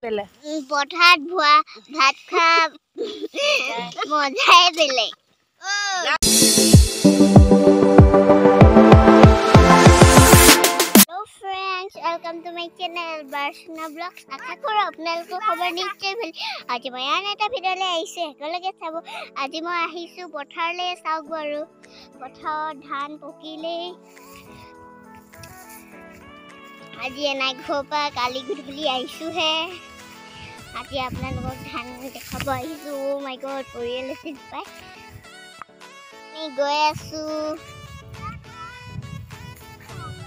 পথাৰত ভুৱা ভাত খা মজাই বেলেগ Hello friends, welcome to my channel Barshna Vlogs. আশা কৰো আপোনালোক খবৰ নিশ্চয় ভাল। আজি মই আন এটা ভিডিঅ'লৈ আহিছো একেলগে চাব। আজি মই আহিছো পথাৰলৈ চাওক বাৰু পথাৰত ধান পকিলে আজি এনাই ঘৰপা কালি গধূলি আহিছো হে আজি আপোনালোকক ধান দেখাব আহিছো ও মাই গড পৰিয়াল আছে পাই আমি গৈ আছো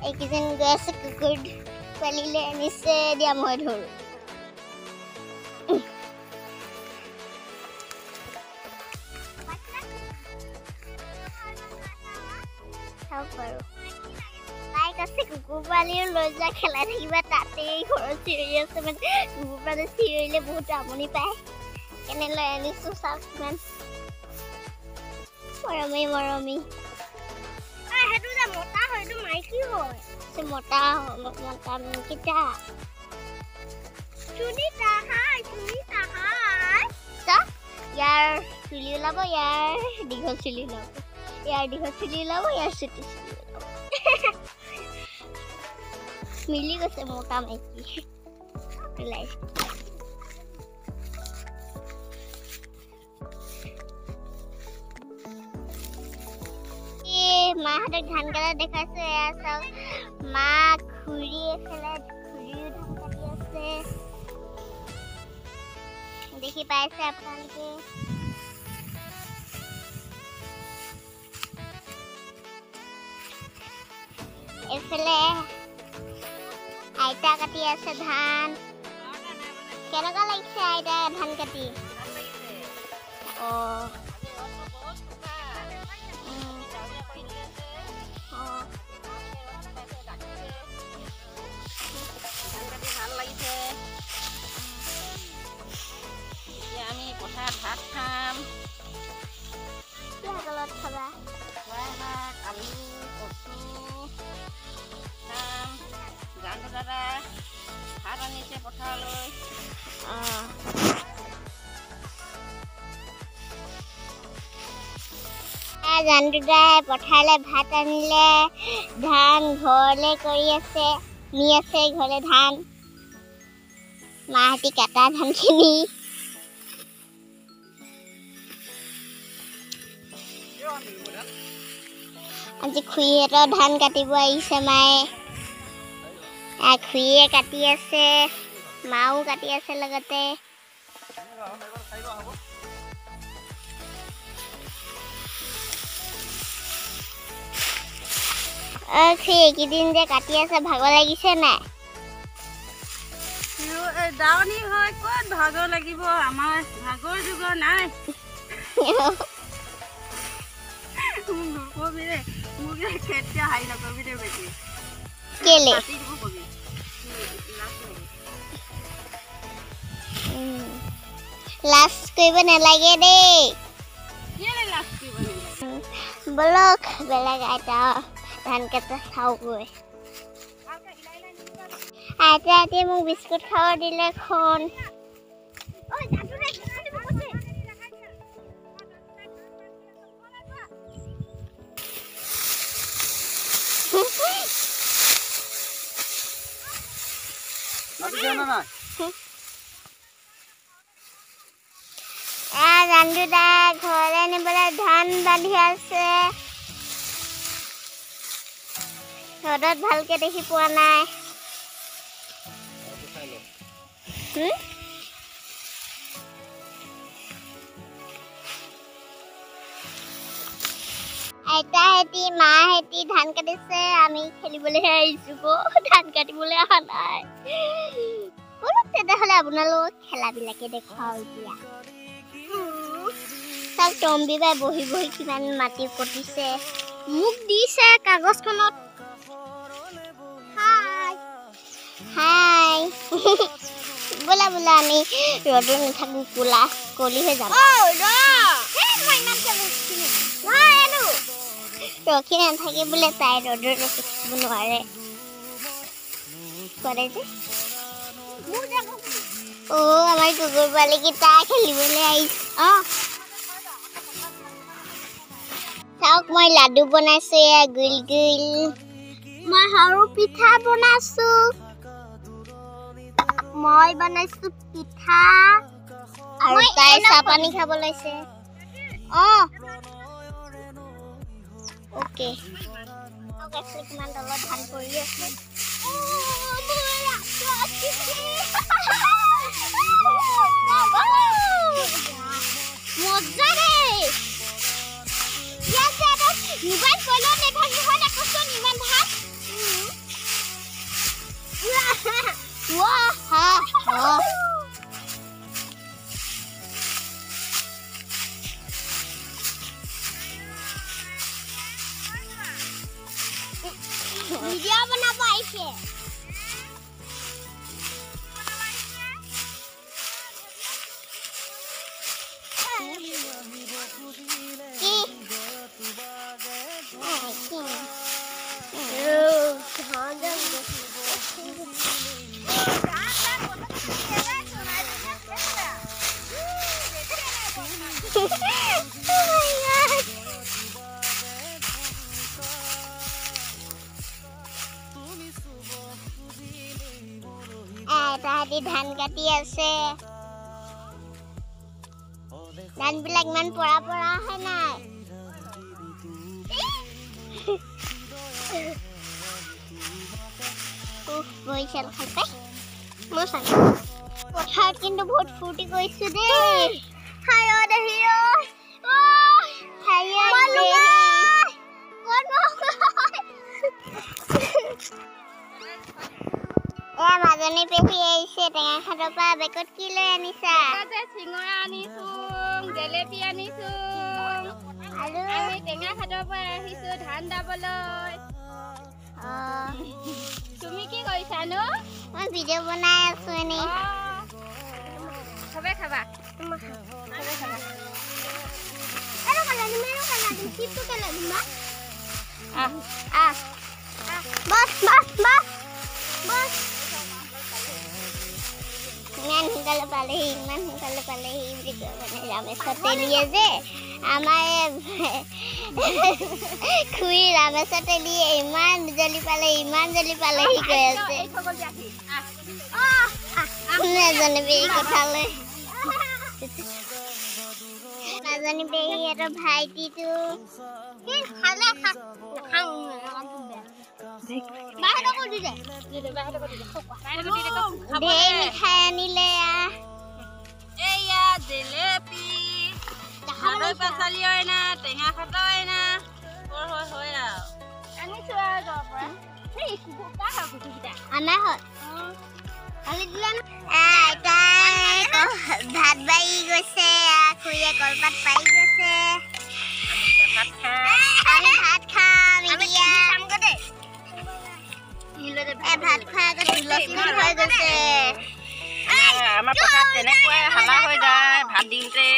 এইকেইদিন গৈ আছে কুকুৰ পালিলে নিচে দিয়া মই ধৰো চাওক বাৰু আছে কুকুৰ পালিও লৈ যা খেলাই থাকিবা তাতেই ঘৰত চিঞৰি আছে মানে কুকুৰ পালি চিঞৰিলে বহুত আমনি পায় কেনে লৈ আনিছো চাওক কিমান মৰমী মৰমী সেইটো যে মতা হয় এইটো মাইকী হয় মতা কেইটা সুনিতা হাই ইয়াৰ চুলি ওলাব ইয়াৰ দীঘল চুলি ওলাব ইয়াৰ দীঘল চুলি ওলাব ইয়াৰ চুটি চুলি ওলাব মিলি গৈছে মোটা মাইকী মাহঁতক ধান কাটা দেখাইছো এয়া চাওক মা খুৰী এফালে খুৰীও ধান কাটি আছে দেখি পাইছে আপোনালোকে এফালে আইতা কাটি আছে ধান কেনেকুৱা লাগিছে আইতা ধান কাটি আমি পথাৰত ভাত খাম লগত খাবা লাই শাক আলু কচু খাম জানু দাদা ভাত আনিছে পথাৰলৈ জানু দাদাই পথাৰলৈ ভাত আনিলে ধান ঘৰলৈ কৰি আছে নি আছে ঘৰলে ধান মাহঁতি কাটা ধানখিনি আজি খুৰীহঁতৰ ধান কাটিব আহিছে মায়ে খুৰীয়ে কাটি আছে মাও কাটি আছে লগতে খুৰী এইকেইদিন যে কাটি আছে ভাগৰ লাগিছে নাই দাৱনী হয় ক'ত ভাগৰ লাগিব আমাৰ ভাগৰ যুগৰ নাই কেলে লাজ কৰিব নালাগে দেই বলক বেলেগ আইতা ধান কাটা চাওগৈ আইতা মোক বিস্কুট খাব দিলে খন জানু দা ঘৰলৈ নিবলৈ ধান বান্ধি আছে ৰ'দত ভালকে দেখি পোৱা নাই আইতা হেতি মা হেতি ধান কাটিছে আমি খেলিবলৈ আহিছো ধান কাটিবলৈ অহা নাই বলক তেতিয়াহ'লে আপোনালোক খেলাবিলাকে দেখাও এতিয়া চাওক টম্বি বাই বহি বহি কিমান মাটি কটিছে মোক দিছে কাগজখনত হাই বোলা বোলা আমি ৰ'দত নাথাকো কোলা কলি হৈ যাম ৰখি নাথাকি বোলে তাই ৰ'দত ৰখিব নোৱাৰে কৰে যে আমাৰ কুকুৰ পোৱালিকেইটা খেলিবলৈ আহিছে চাওক মই লাডু বনাইছো এয়া গুল গুল মই সৰু পিঠা বনাইছো মই বনাইছো পিঠা আৰু তাই চাহ পানী খাব লৈছে ওকে কিমান তলত ধান পৰি আছে মজা দেই মোবাইল কইলো নেথাকি হয় দেখছন ইমান ভাত ওয়াহ হা ভিডিও বনাব আইছে তাহাঁতি ধান কাটি আছে ধানবিলাক ইমান পৰা আহে নাই বহিছে পথাৰত কিন্তু বহুত ফূৰ্তি কৰিছো দেই মাজনী পেহী আহিছে টেঙা খাটৰ পৰা বেগত কি লৈ আনিছা চিঙৰা আনিছো জেলেপি আনিছো আৰু আমি টেঙা খাটৰ পৰা আহিছো ধান দাবলৈ তুমি কি কৰিছা নো মই ভিডিঅ' বনাই আছো এনেই খাবা খাবা ইমান সোনকালে পালেহি বুলি কৈ মানে ৰামেশ্বৰ তেলিয়ে যে আমাৰ খুৰী ৰামেশ্বৰ তেলিয়ে ইমান জলি পালেহি কৈ আছে নাজানে পেহী কথালৈ নাজানি পেহী সিহঁতৰ ভাইটিটো ঢেৰ মিঠাই আনিলে এয়া জেলেপি হালধি পাচলি হয় না টেঙা খাটৰ হয় না হয় আৰু আনিছো আৰু আমাৰ ভাত বাঢ়ি গৈছে খুৰীয়ে কলপাত পাৰি গৈছে আমি ভাত খাম ভাত খোৱাৰ আগত তুলসী হৈ গৈছে আমাৰ পথাৰত তেনেকুৱাই হালা হৈ যায় ভাত দিওঁতে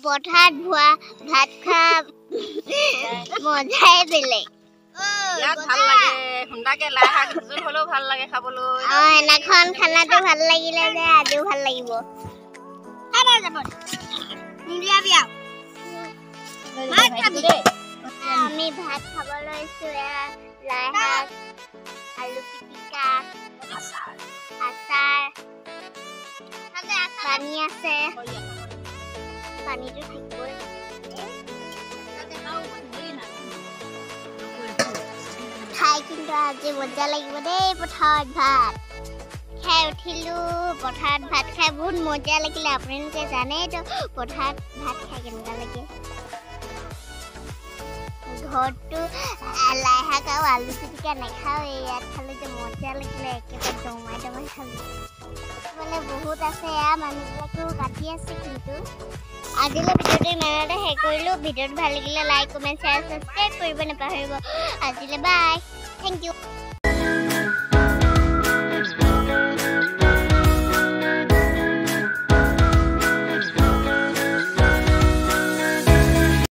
পথাৰত ভুৱা ভাত খোৱা মজাই বেলেগ ভাল লাগে সুন্দাকে লাই শাক জোল হ'লেও ভাল লাগে খাবলৈ এনাখন খানাটো ভাল লাগিলে যে আজিও ভাল লাগিব আমি ভাত খাব লৈছো লাই শাক আলু পিটিকা আচাৰ পানী আছে পানীটো থাকিবই খাই কিন্তু আজি মজা লাগিব দেই পথাৰত ভাত খাই উঠিলো পথাৰত ভাত খাই বহুত মজা লাগিলে আপোনালোকে জানেইতো পথাৰত ভাত খাই কেনেকুৱা লাগে ঘৰটো লাই শাক আৰু আলু পিটিকা নাখাওঁ ইয়াত খালো যে মজা লাগিলে একেবাৰে দমাই খালো মানে বহুত আছে মানুহবিলাকেও কাটি আছে কিন্তু আজিলৈ ভিডিঅ'টো ইমানতে শেষ কৰিলোঁ ভিডিঅ'টো ভাল লাগিলে লাইক কমেণ্ট শ্বেয়াৰ ছাবস্ক্ৰাইব কৰিব নাপাহৰিব আজিলৈ বাই থেংক ইউ